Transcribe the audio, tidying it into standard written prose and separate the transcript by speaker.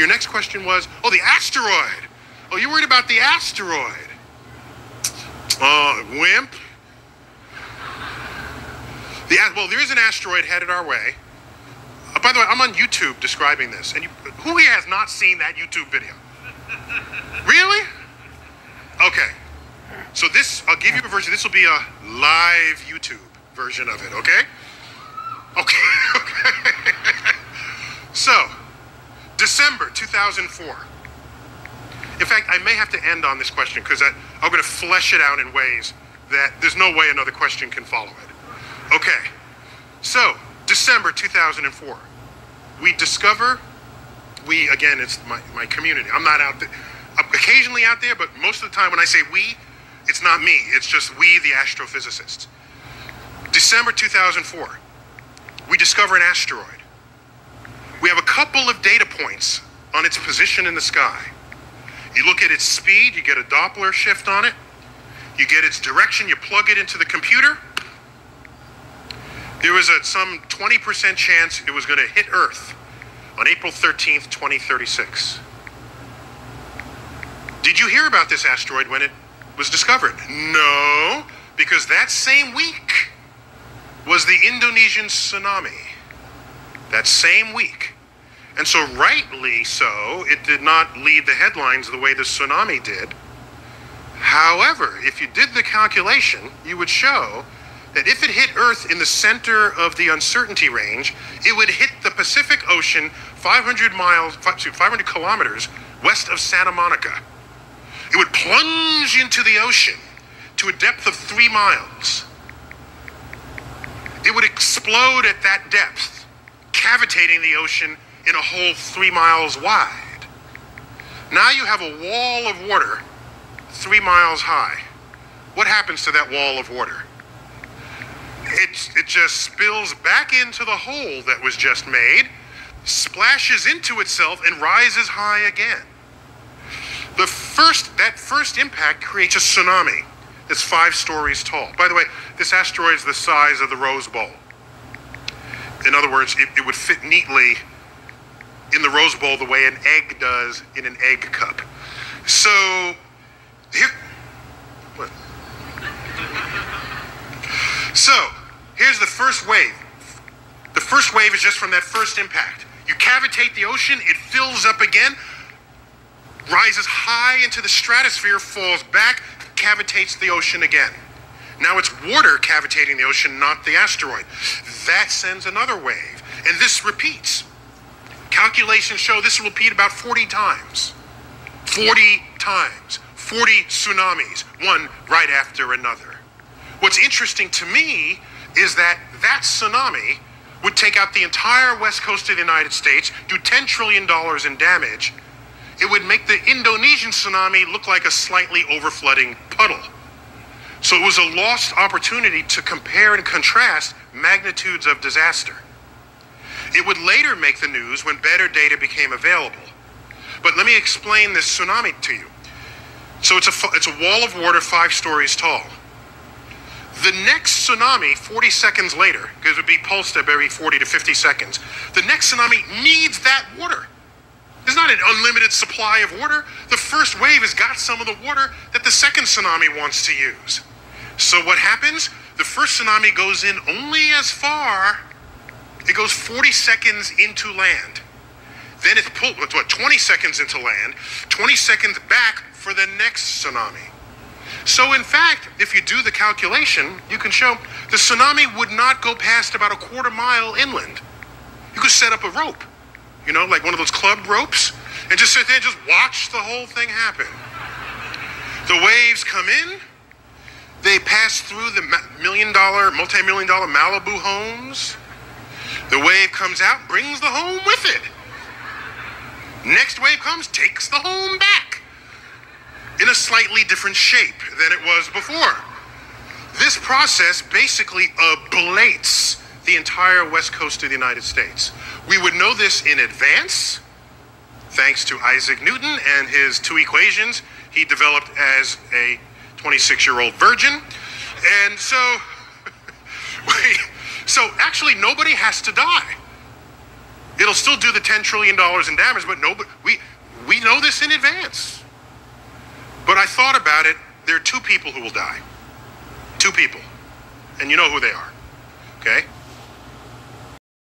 Speaker 1: your next question was, oh, the asteroid. Oh, you're worried about the asteroid. Wimp. Well, there is an asteroid headed our way. By the way, I'm on YouTube describing this, and who here has not seen that YouTube video? Really? Okay. So this, I'll give you a version. This will be a live YouTube version of it, okay? Okay, okay. So, December 2004. In fact, I may have to end on this question because I'm going to flesh it out in ways that there's no way another question can follow it. Okay. So, December 2004. We discover, again, it's my community. I'm not out there. I'm occasionally out there, but most of the time when I say we, it's not me. It's just we, the astrophysicists. December 2004. We discover an asteroid. We have a couple of data points on its position in the sky. You look at its speed, you get a Doppler shift on it. You get its direction, you plug it into the computer. There was some 20% chance it was going to hit Earth on April 13th, 2036. Did you hear about this asteroid when it was discovered? No, because that same week was the Indonesian tsunami. That same week. And so rightly so, it did not lead the headlines the way the tsunami did. However, if you did the calculation, you would show that if it hit Earth in the center of the uncertainty range, it would hit the Pacific Ocean 500 kilometers west of Santa Monica. It would plunge into the ocean to a depth of 3 miles. It would explode at that depth, cavitating the ocean in a hole 3 miles wide. Now you have a wall of water 3 miles high. What happens to that wall of water? It just spills back into the hole that was just made, splashes into itself, and rises high again. That first impact creates a tsunami that's 5 stories tall. By the way, this asteroid is the size of the Rose Bowl. In other words, it would fit neatly in the Rose Bowl the way an egg does in an egg cup. So, here's the first wave. The first wave is just from that first impact. You cavitate the ocean, it fills up again, rises high into the stratosphere, falls back, cavitates the ocean again. Now it's water cavitating the ocean, not the asteroid. That sends another wave, and this repeats. Calculations show this will repeat about 40 times. 40 times. 40 tsunamis, one right after another. What's interesting to me is that tsunami would take out the entire west coast of the United States, do $10 trillion in damage. It would make the Indonesian tsunami look like a slightly overflooding puddle. So it was a lost opportunity to compare and contrast magnitudes of disaster. It would later make the news when better data became available. But let me explain this tsunami to you. So it's a wall of water 5 stories tall. The next tsunami, 40 seconds later, because it would be pulsed every 40 to 50 seconds, the next tsunami needs that water. There's not an unlimited supply of water. The first wave has got some of the water that the second tsunami wants to use. So what happens? The first tsunami goes in only as far. It goes 40 seconds into land. Then it's pulled, 20 seconds into land, 20 seconds back for the next tsunami. So in fact, if you do the calculation, you can show the tsunami would not go past about a quarter mile inland. You could set up a rope, like one of those club ropes, and just sit there and just watch the whole thing happen. The waves come in, they pass through the multi-million dollar Malibu homes. The wave comes out, brings the home with it. Next wave comes, takes the home back in a slightly different shape than it was before. This process basically ablates the entire west coast of the United States. We would know this in advance, thanks to Isaac Newton and his 2 equations he developed as a 26-year-old virgin. And so actually nobody has to die. It'll still do the $10 trillion in damage, but we know this in advance. But I thought about it. There are two people who will die. Two people. And you know who they are. Okay?